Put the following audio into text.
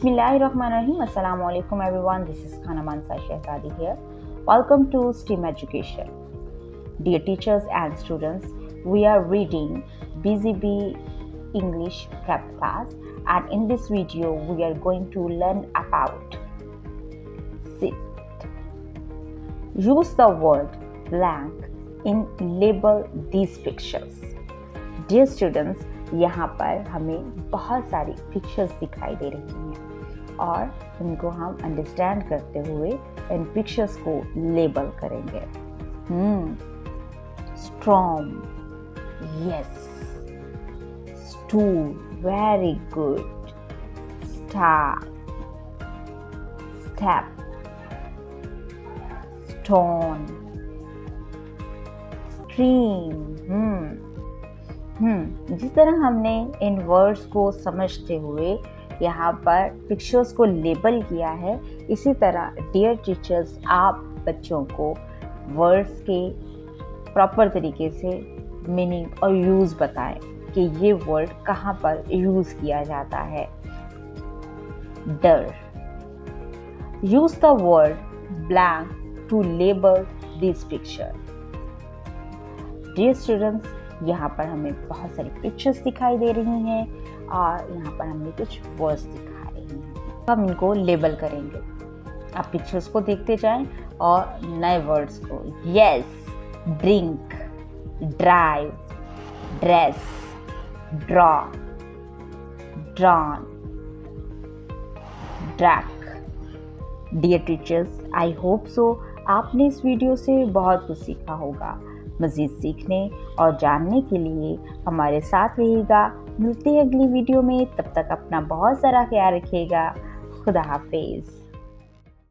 Bismillahirrahmanirrahim. Assalamu alaikum everyone. This is Khana Mansa Shehzadi here. Welcome to STEAM Education. Dear teachers and students, we are reading BZB English Prep class, and in this video we are going to learn about sit. Use the word blank in label these pictures. Dear students, यहाँ पर हमें बहुत सारी pictures दिखाई दे रही हैं और इनको हम अंडरस्टैंड करते हुए इन पिक्चर्स को लेबल करेंगे. Storm, yes. Stool, very good. Star, step, stone, stream. जिस तरह हमने इन वर्ड्स को समझते हुए यहाँ पर पिक्चर्स को लेबल किया है, इसी तरह डियर टीचर्स आप बच्चों को वर्ड्स के प्रॉपर तरीके से मीनिंग और यूज़ बताएं कि ये वर्ड कहाँ पर यूज़ किया जाता है. डर. Use the word blank to label this picture. Dear students, यहाँ पर हमें बहुत सारी पिक्चर्स दिखाई दे रही हैं और यहाँ पर हमें कुछ वर्ड्स दिखा रही हैं. हम इनको लेबल करेंगे. आप पिक्चर्स को देखते जाएं और नए वर्ड्स को. Yes, drink, drive, dress, draw, drawn, drag. Dear teachers, I hope so आपने इस वीडियो से बहुत कुछ सीखा होगा. मज़ीद सीखने और जानने के लिए हमारे साथ रहिएगा. मिलते हैं अगली वीडियो में. तब तक अपना बहुत सारा ख्याल रखिएगा. खुदा हाफिज़.